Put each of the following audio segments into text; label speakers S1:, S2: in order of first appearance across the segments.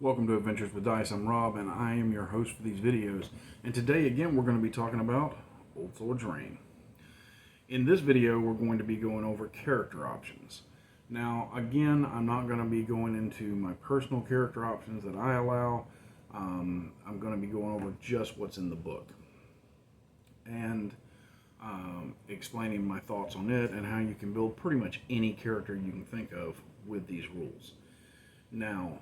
S1: Welcome to Adventures with Dice. I'm Rob, and I am your host for these videos. And today, again, we're going to be talking about Old Sword's Reign. In this video, we're going to be going over character options. Now, again, I'm not going to be going into my personal character options that I allow. I'm going to be going over just what's in the book and explaining my thoughts on it and how you can build pretty much any character you can think of with these rules. Now,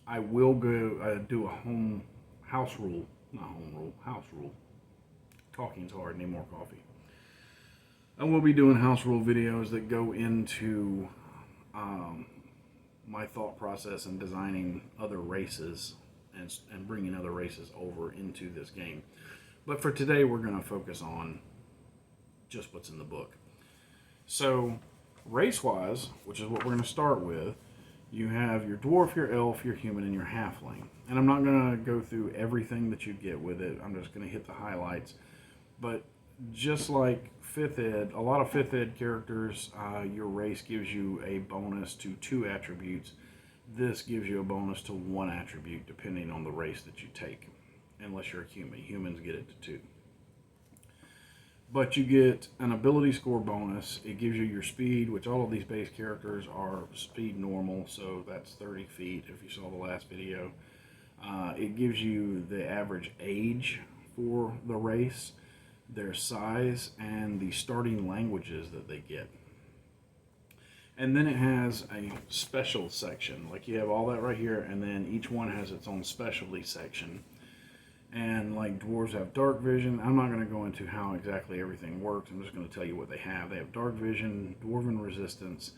S1: I will go do a house rule. Talking's hard, need more coffee. I will be doing house rule videos that go into my thought process in designing other races and bringing other races over into this game. But for today, we're going to focus on just what's in the book. So, race-wise, which is what we're going to start with, you have your dwarf, your elf, your human, and your halfling. And I'm not going to go through everything that you get with it. I'm just going to hit the highlights. But just like 5th Ed, a lot of 5th Ed characters, your race gives you a bonus to 2 attributes. This gives you a bonus to 1 attribute, depending on the race that you take. Unless you're a human. Humans get it to 2. But you get an ability score bonus. It gives you your speed, which all of these base characters are speed normal, so that's 30 feet if you saw the last video. It gives you the average age for the race, their size, and the starting languages that they get. And then it has a special section. Like you have all that right here, and then each one has its own specialty section. And like dwarves have dark vision. I'm not going to go into how exactly everything works. I'm just going to tell you what they have. They have dark vision, dwarven resistance,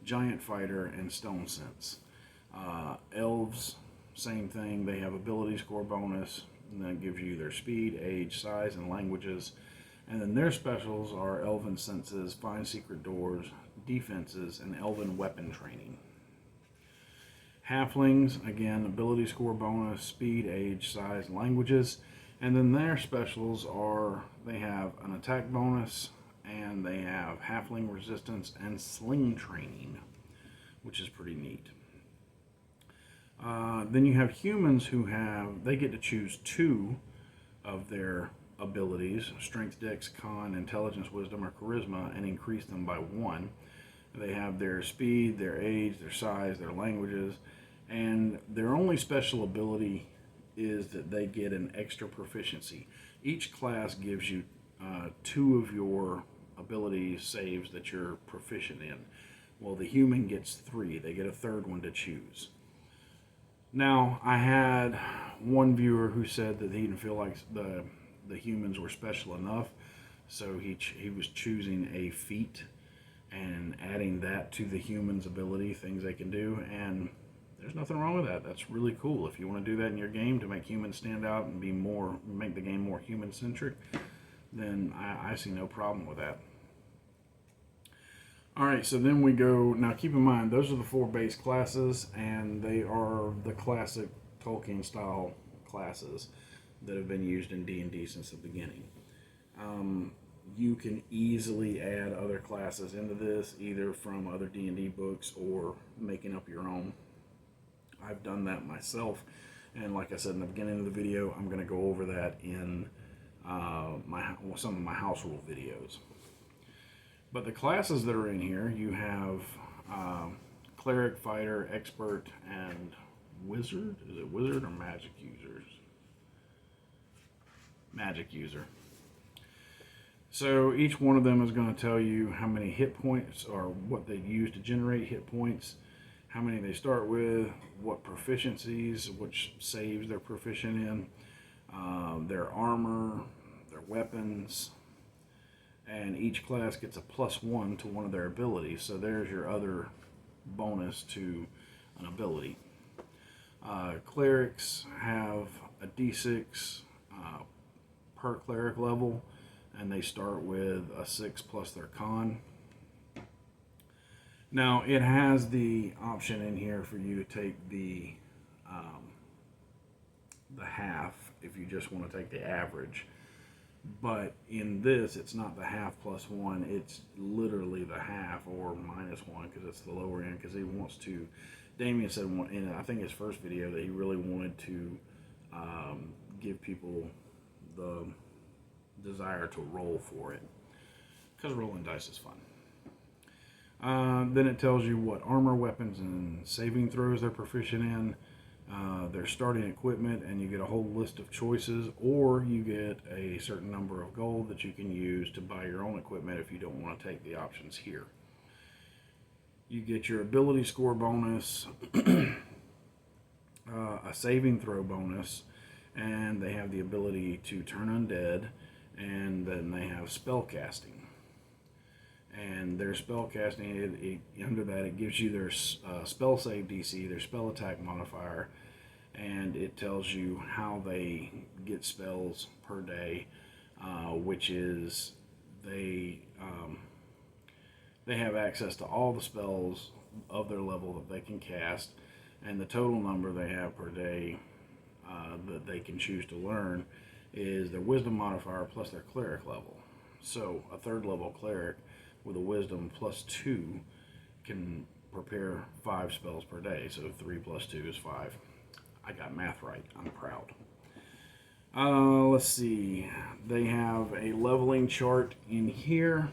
S1: giant fighter, and stone sense. Elves, same thing. They have ability score bonus, and that gives you their speed, age, size, and languages. And then their specials are elven senses, find secret doors, defenses, and elven weapon training. Halflings, again, ability score bonus, speed, age, size, languages. And then their specials are, they have an attack bonus, and they have halfling resistance and sling training, which is pretty neat. Then you have humans who have, they get to choose 2 of their abilities, strength, dex, con, intelligence, wisdom, or charisma, and increase them by 1. They have their speed, their age, their size, their languages, and their only special ability is that they get an extra proficiency. Each class gives you 2 of your ability saves that you're proficient in. Well, the human gets 3. They get a 3rd one to choose. Now, I had one viewer who said that he didn't feel like the humans were special enough, so he was choosing a feat and adding that to the human's ability, things they can do, and there's nothing wrong with that. That's really cool. If you want to do that in your game to make humans stand out and make the game more human-centric, then I see no problem with that. Alright, so then we go, now keep in mind, those are the 4 base classes, and they are the classic Tolkien-style classes that have been used in D&D since the beginning. You can easily add other classes into this, either from other D&D books or making up your own. I've done that myself, and like I said in the beginning of the video, I'm going to go over that in some of my house rule videos. But the classes that are in here, you have cleric, fighter, expert, and wizard. Is it wizard or magic users? Magic user. So each one of them is going to tell you how many hit points or what they use to generate hit points, how many they start with, what proficiencies, which saves they're proficient in, their armor, their weapons, and each class gets a +1 to one of their abilities. So there's your other bonus to an ability. Clerics have a D6 per cleric level, and they start with a 6 plus their con. Now, it has the option in here for you to take the half if you just want to take the average. But in this, it's not the half plus 1, it's literally the half or -1 because it's the lower end, because he wants to Damien said in I think his first video that he really wanted to give people the desire to roll for it, because rolling dice is fun. Then it tells you what armor, weapons, and saving throws they're proficient in, their starting equipment, and you get a whole list of choices, or you get a certain number of gold that you can use to buy your own equipment if you don't want to take the options here. You get your ability score bonus, a saving throw bonus, and they have the ability to turn undead, and then they have spell casting. And their spell casting, under that, it gives you their spell save DC, their spell attack modifier, and it tells you how they get spells per day, which is they have access to all the spells of their level that they can cast, and the total number they have per day that they can choose to learn is their wisdom modifier plus their cleric level. So a 3rd level cleric with a wisdom +2 can prepare 5 spells per day. So 3 + 2 is 5. I got math right. I'm proud. Let's see. They have a leveling chart in here,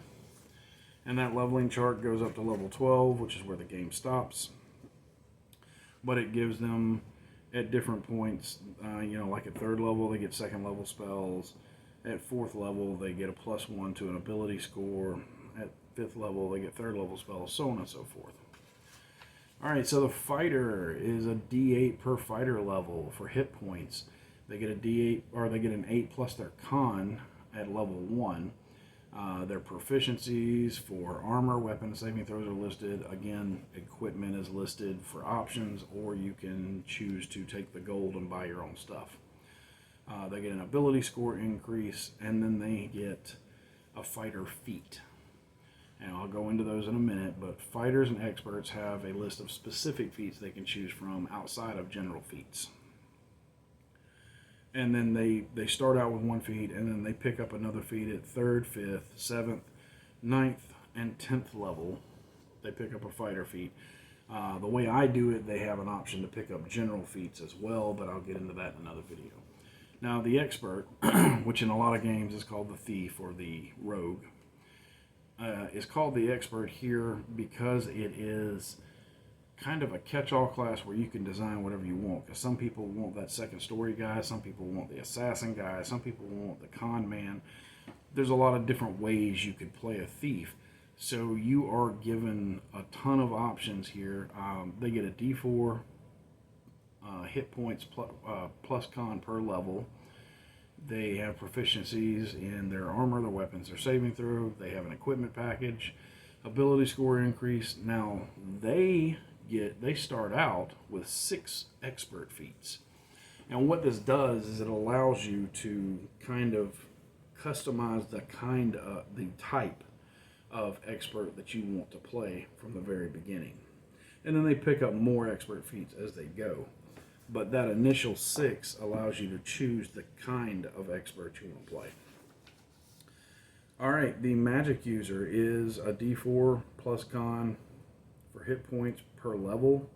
S1: and that leveling chart goes up to level 12, which is where the game stops. But it gives them at different points, like at 3rd level they get 2nd level spells. At 4th level they get a +1 to an ability score. At 5th level they get 3rd level spells, so on and so forth. Alright, so the fighter is a D8 per fighter level for hit points. They get a D8, or they get an 8 plus their con at level 1. Their proficiencies for armor, weapon, saving throws are listed. Again, equipment is listed for options, or you can choose to take the gold and buy your own stuff. They get an ability score increase, and then they get a fighter feat. And I'll go into those in a minute, but fighters and experts have a list of specific feats they can choose from outside of general feats. And then they start out with 1 feat, and then they pick up another feat at 3rd, 5th, 7th, 9th, and 10th level. They pick up a fighter feat. The way I do it, they have an option to pick up general feats as well, but I'll get into that in another video. Now the expert, which in a lot of games is called the thief or the rogue, is called the expert here because it is kind of a catch-all class where you can design whatever you want. Because some people want that second story guy, some people want the assassin guy, some people want the con man. There's a lot of different ways you could play a thief. So you are given a ton of options here. They get a D4 hit points plus con per level. They have proficiencies in their armor, their weapons, their saving throw. They have an equipment package, ability score increase. Now they start out with 6 expert feats. And what this does is it allows you to kind of customize the type of expert that you want to play from the very beginning. And then they pick up more expert feats as they go. But that initial 6 allows you to choose the kind of expert you want to play. Alright, the magic user is a D4 plus con for hit points per level.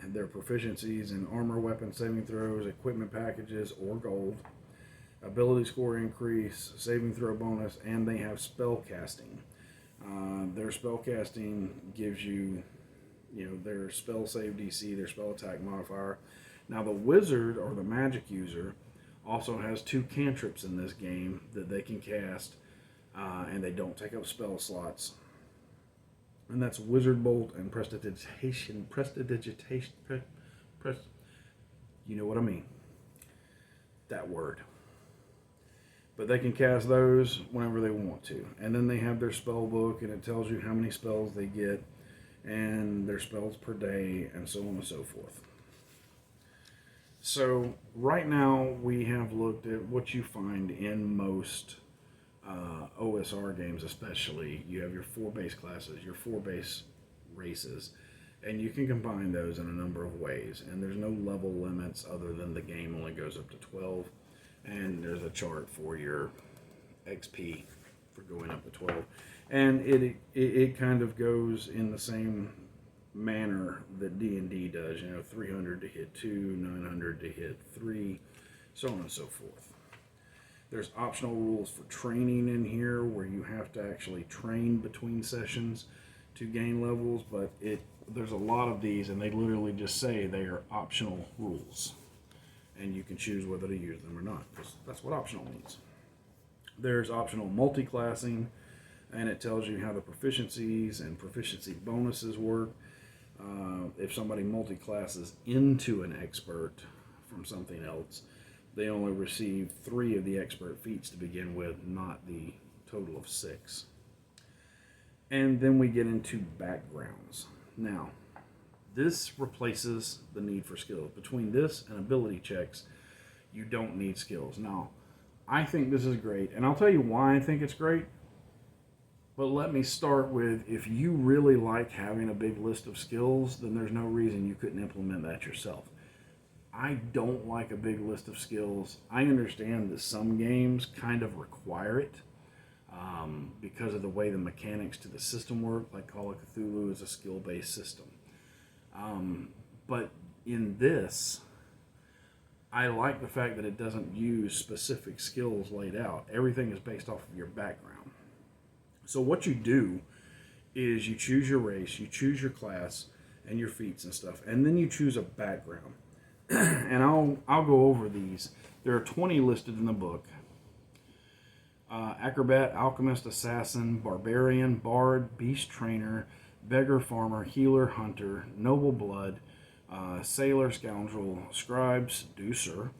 S1: Their proficiencies in armor, weapon, saving throws, equipment packages, or gold. Ability score increase, saving throw bonus, and they have spell casting. Their spell casting gives you, their spell save DC, their spell attack modifier. Now the wizard or the magic user also has 2 cantrips in this game that they can cast, and they don't take up spell slots. And that's Wizard Bolt and Prestidigitation. You know what I mean. That word. But they can cast those whenever they want to. And then they have their spell book, and it tells you how many spells they get, and their spells per day, and so on and so forth. So right now we have looked at what you find in most OSR games. Especially you have your 4 base classes, your 4 base races, and you can combine those in a number of ways, and there's no level limits other than the game only goes up to 12, and there's a chart for your XP for going up to 12, and it kind of goes in the same manner that D&D does. 300 to hit 2, 900 to hit 3, so on and so forth. There's optional rules for training in here where you have to actually train between sessions to gain levels, but there's a lot of these and they literally just say they are optional rules. And you can choose whether to use them or not, because that's what optional means. There's optional multi-classing, and it tells you how the proficiencies and proficiency bonuses work. If somebody multi-classes into an expert from something else, they only receive 3 of the expert feats to begin with, not the total of 6. And then we get into backgrounds. Now, this replaces the need for skills. Between this and ability checks, you don't need skills. Now, I think this is great, and I'll tell you why I think it's great. But let me start with, if you really like having a big list of skills, then there's no reason you couldn't implement that yourself. I don't like a big list of skills. I understand that some games kind of require it because of the way the mechanics to the system work, like Call of Cthulhu is a skill-based system. But in this, I like the fact that it doesn't use specific skills laid out. Everything is based off of your background. So what you do is you choose your race, you choose your class, and your feats and stuff, and then you choose a background. And I'll go over these. There are 20 listed in the book. Acrobat, Alchemist, Assassin, Barbarian, Bard, Beast Trainer, Beggar, Farmer, Healer, Hunter, Noble Blood, Sailor, Scoundrel, Scribe, Seducer,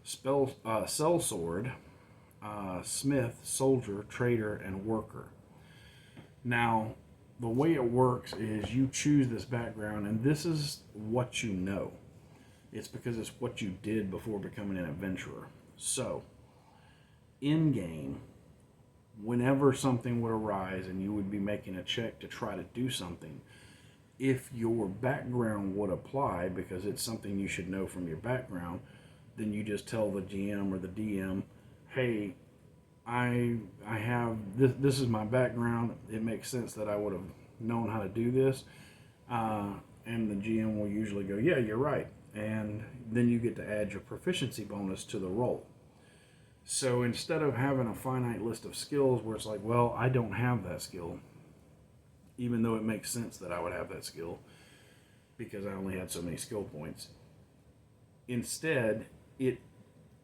S1: Sellsword, Smith, Soldier, Trader, and Worker. Now, the way it works is you choose this background, and this is what you know. It's because it's what you did before becoming an adventurer. So, in-game, whenever something would arise and you would be making a check to try to do something, if your background would apply, because it's something you should know from your background, then you just tell the GM or the DM, hey, I have this is my background. It makes sense that I would have known how to do this. And the GM will usually go, yeah, you're right. And then you get to add your proficiency bonus to the roll. So instead of having a finite list of skills where it's like, well, I don't have that skill, even though it makes sense that I would have that skill because I only had so many skill points. Instead,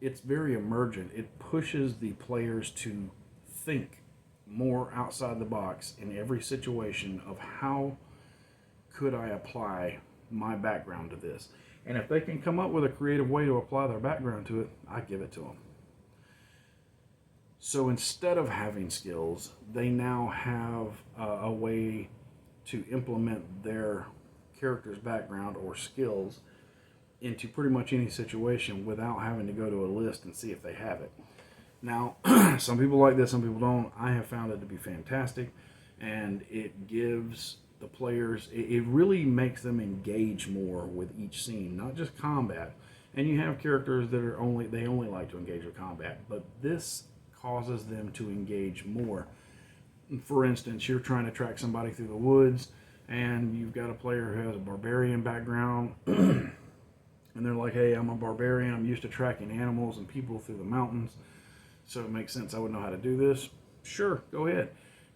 S1: it's very emergent. It pushes the players to think more outside the box in every situation of how could I apply my background to this. And if they can come up with a creative way to apply their background to it, I give it to them. So instead of having skills, they now have a way to implement their character's background or skills into pretty much any situation without having to go to a list and see if they have it. Now, some people like this, some people don't. I have found it to be fantastic, and it gives the players, it really makes them engage more with each scene, not just combat. And you have characters that are only like to engage with combat, but this causes them to engage more. For instance, you're trying to track somebody through the woods, and you've got a player who has a barbarian background, and they're like, hey, I'm a barbarian, I'm used to tracking animals and people through the mountains, so it makes sense I would know how to do this. Sure, go ahead.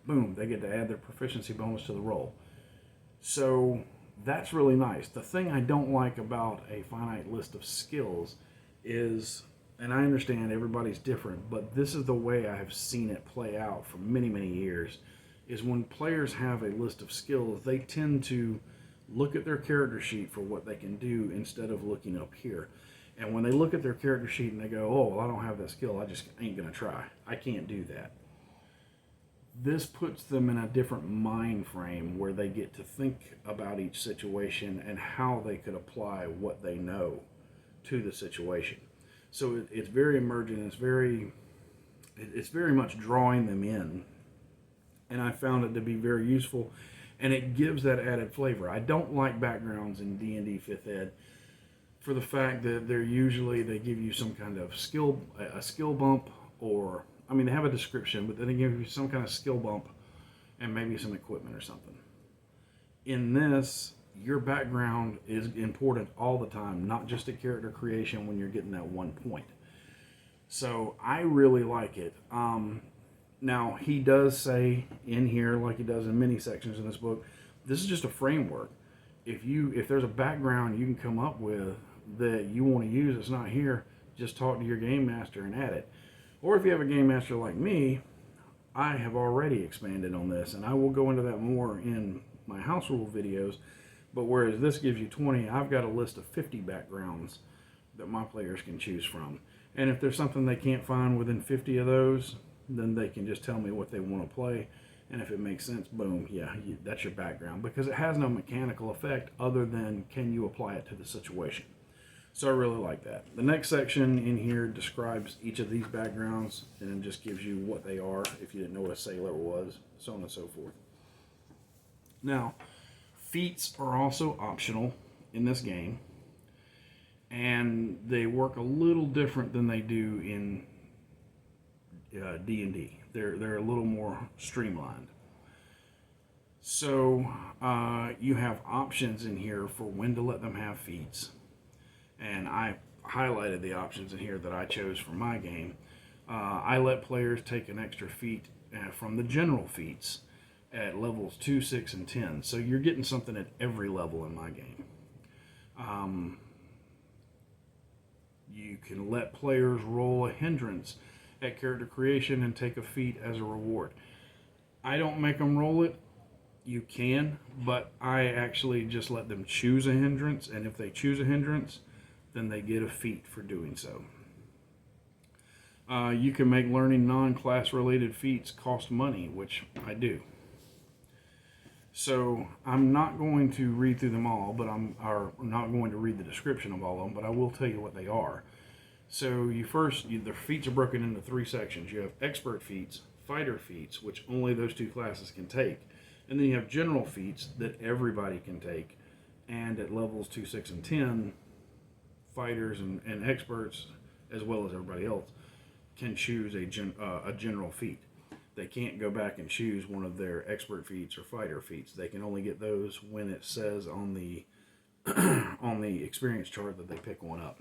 S1: Boom, they get to add their proficiency bonus to the roll. So that's really nice. The thing I don't like about a finite list of skills is, and I understand everybody's different, but this is the way I have seen it play out for many, many years, is when players have a list of skills, they tend to look at their character sheet for what they can do instead of looking up here. And when they look at their character sheet and they go, oh, well, I don't have that skill, I just ain't going to try. I can't do that. This puts them in a different mind frame where they get to think about each situation and how they could apply what they know to the situation. So it's very emergent. It's very much drawing them in, and I found it to be very useful, and it gives that added flavor. I don't like backgrounds in D&D 5th Ed for the fact that they give you some kind of a skill bump, or they have a description, but then they give you some kind of skill bump and maybe some equipment or something. In this, your background is important all the time, not just a character creation when you're getting that one point. So I really like it. Now, he does say in here, like he does in many sections in this book, this is just a framework. If there's a background you can come up with that you want to use that's not here, just talk to your game master and add it. Or if you have a game master like me, I have already expanded on this, and I will go into that more in my house rule videos. But whereas this gives you 20, I've got a list of 50 backgrounds that my players can choose from. And if there's something they can't find within 50 of those, then they can just tell me what they want to play. And if it makes sense, boom, yeah, that's your background. Because it has no mechanical effect other than can you apply it to the situation. So I really like that. The next section in here describes each of these backgrounds and just gives you what they are if you didn't know what a sailor was, so on and so forth. Now, feats are also optional in this game, and they work a little different than they do in D&D. They're a little more streamlined. So you have options in here for when to let them have feats. And I highlighted the options in here that I chose for my game. I let players take an extra feat from the general feats at levels 2, 6, and 10. So you're getting something at every level in my game. You can let players roll a hindrance at character creation and take a feat as a reward. I don't make them roll it. You can, but I actually just let them choose a hindrance, and if they choose a hindrance, then they get a feat for doing so. You can make learning non-class related feats cost money, which I do. So I'm not going to read through them all, but I'm not going to read the description of all of them, but I will tell you what they are. So the feats are broken into 3 sections. You have expert feats, fighter feats, which only those 2 classes can take, and then you have general feats that everybody can take, and at levels 2, 6, and 10, fighters and experts, as well as everybody else, can choose a general feat. They can't go back and choose one of their expert feats or fighter feats. They can only get those when it says on the on the experience chart that they pick one up.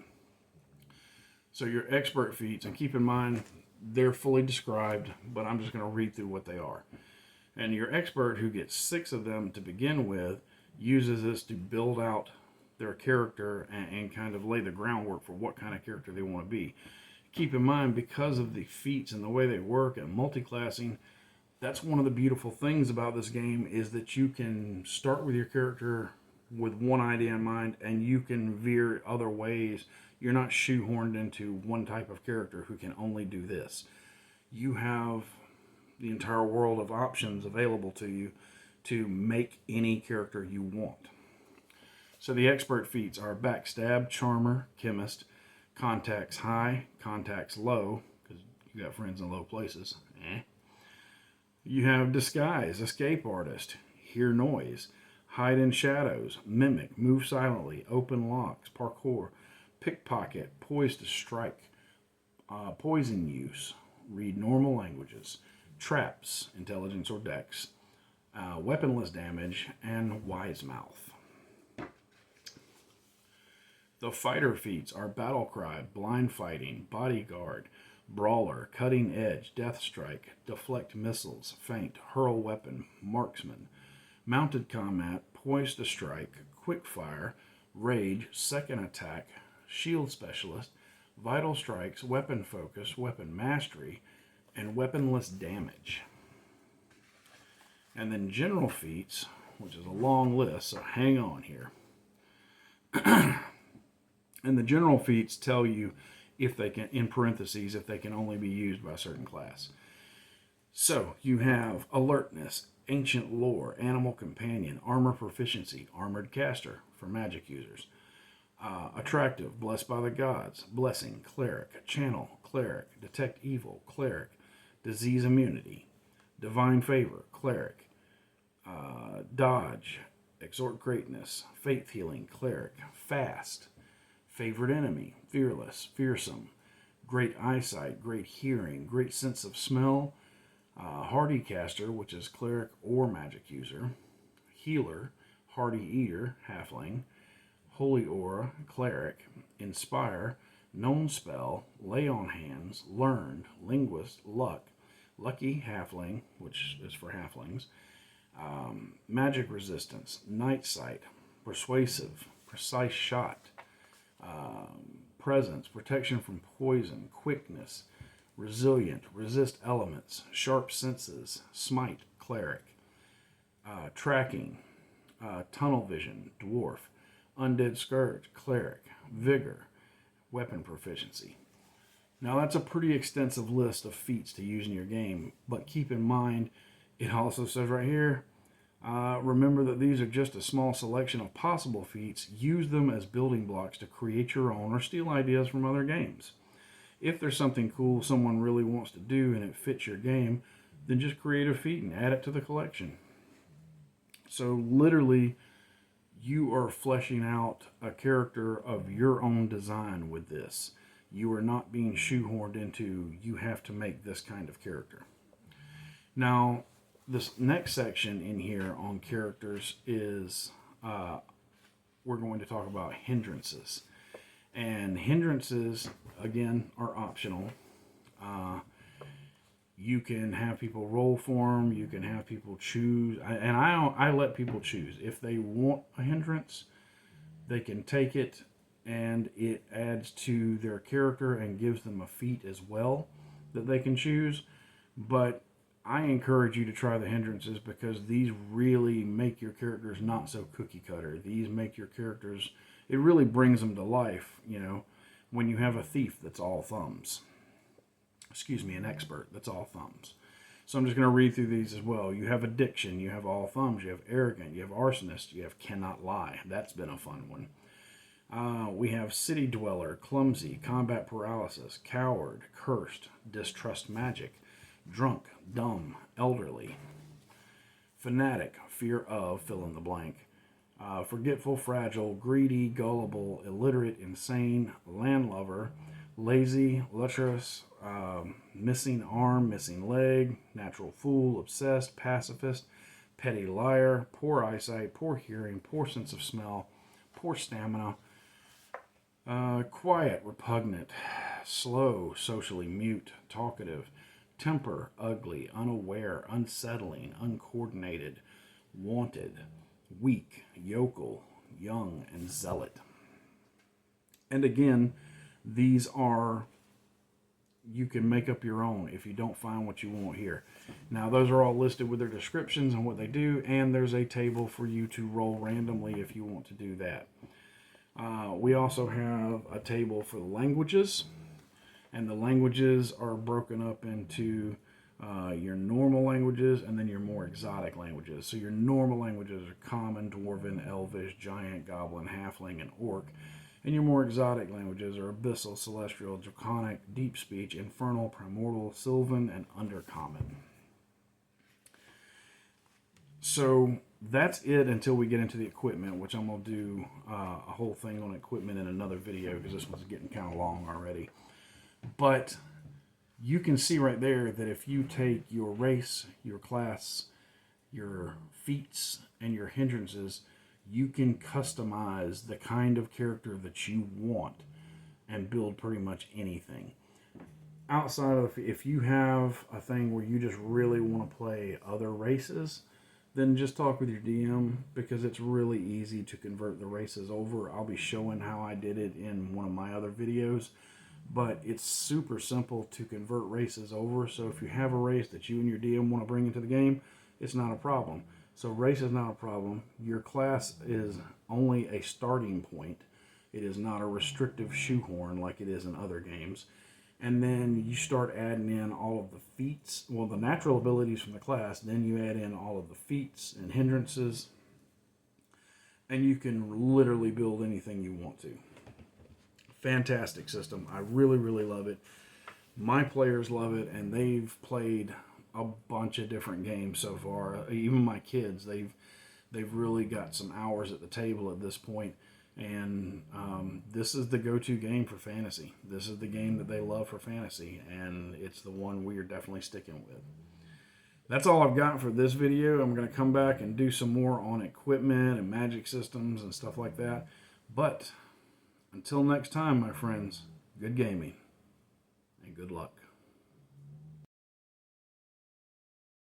S1: So your expert feats, and keep in mind they're fully described, but I'm just going to read through what they are. And your expert, who gets 6 of them to begin with, uses this to build out their character and kind of lay the groundwork for what kind of character they want to be. Keep in mind, because of the feats and the way they work and multi-classing, that's one of the beautiful things about this game, is that you can start with your character with one idea in mind and you can veer other ways. You're not shoehorned into one type of character who can only do this. You have the entire world of options available to you to make any character you want. So the expert feats are backstab, charmer, chemist, contacts high, contacts low, because you got friends in low places. You have disguise, escape artist, hear noise, hide in shadows, mimic, move silently, open locks, parkour, pickpocket, poise to strike, poison use, read normal languages, traps, intelligence or dex, weaponless damage, and wise mouth. The fighter feats are battle cry, blind fighting, bodyguard, brawler, cutting edge, death strike, deflect missiles, feint, hurl weapon, marksman, mounted combat, poise to strike, quick fire, rage, second attack, shield specialist, vital strikes, weapon focus, weapon mastery, and weaponless damage. And then general feats, which is a long list, so hang on here. And the general feats tell you if they can, in parentheses, if they can only be used by a certain class. So you have alertness, ancient lore, animal companion, armor proficiency, armored caster for magic users, attractive, blessed by the gods, blessing, cleric, channel, cleric, detect evil, cleric, disease immunity, divine favor, cleric, dodge, exhort greatness, faith healing, cleric, fast, favorite enemy, fearless, fearsome, great eyesight, great hearing, great sense of smell, hardy caster, which is cleric or magic user, healer, Hardy Eater, halfling, Holy Aura, cleric, Inspire, Known Spell, Lay on Hands, Learned, Linguist, Luck, Lucky halfling, which is for halflings, Magic Resistance, Night Sight, Persuasive, Precise Shot, Presence, Protection from Poison, Quickness, Resilient, Resist Elements, Sharp Senses, Smite, Cleric, Tracking, Tunnel Vision, Dwarf, Undead Scourge, Cleric, Vigor, Weapon Proficiency. Now that's a pretty extensive list of feats to use in your game, but keep in mind, it also says right here, remember that these are just a small selection of possible feats. Use them as building blocks to create your own or steal ideas from other games. If there's something cool someone really wants to do and it fits your game, then just create a feat and add it to the collection. So literally, you are fleshing out a character of your own design with this. You are not being shoehorned into, you have to make this kind of character. Now, this next section in here on characters is, we're going to talk about hindrances. And hindrances, again, are optional. You can have people roll for them. You can have people choose. And I let people choose. If they want a hindrance, they can take it, and it adds to their character and gives them a feat as well that they can choose. But I encourage you to try the hindrances because these really make your characters not so cookie cutter. These make your characters, it really brings them to life, you know, when you have a thief that's all thumbs. Excuse me, an expert that's all thumbs. So I'm just going to read through these as well. You have addiction, you have all thumbs, you have arrogant, you have arsonist, you have cannot lie. That's been a fun one. We have city dweller, clumsy, combat paralysis, coward, cursed, distrust magic, drunk, dumb, elderly, fanatic, fear of, fill in the blank, forgetful, fragile, greedy, gullible, illiterate, insane, landlover, lazy, lecherous, missing arm, missing leg, natural fool, obsessed, pacifist, petty liar, poor eyesight, poor hearing, poor sense of smell, poor stamina, quiet, repugnant, slow, socially mute, talkative, temper, ugly, unaware, unsettling, uncoordinated, wanted, weak, yokel, young, and zealot. And again, these are, you can make up your own if you don't find what you want here. Now, those are all listed with their descriptions and what they do, and there's a table for you to roll randomly if you want to do that. We also have a table for the languages, and the languages are broken up into your normal languages and then your more exotic languages. So your normal languages are common, dwarven, elvish, giant, goblin, halfling, and orc. And your more exotic languages are abyssal, celestial, draconic, deep speech, infernal, primordial, sylvan, and undercommon. So that's it until we get into the equipment, which I'm going to do a whole thing on equipment in another video because this one's getting kind of long already. But you can see right there that if you take your race, your class, your feats, and your hindrances, you can customize the kind of character that you want and build pretty much anything. Outside of, if you have a thing where you just really want to play other races, then just talk with your DM because it's really easy to convert the races over. I'll be showing how I did it in one of my other videos, but it's super simple to convert races over. So if you have a race that you and your DM want to bring into the game, it's not a problem. So race is not a problem. Your class is only a starting point. It is not a restrictive shoehorn like it is in other games. And then you start adding in all of the feats, well, the natural abilities from the class, then you add in all of the feats and hindrances, and you can literally build anything you want to. Fantastic system. I really, really love it. My players love it, and they've played a bunch of different games so far. Even my kids, they've really got some hours at the table at this point. And this is the go-to game for fantasy. This is the game that they love for fantasy, and it's the one we are definitely sticking with. That's all I've got for this video. I'm going to come back and do some more on equipment and magic systems and stuff like that. But until next time, my friends, good gaming and good luck.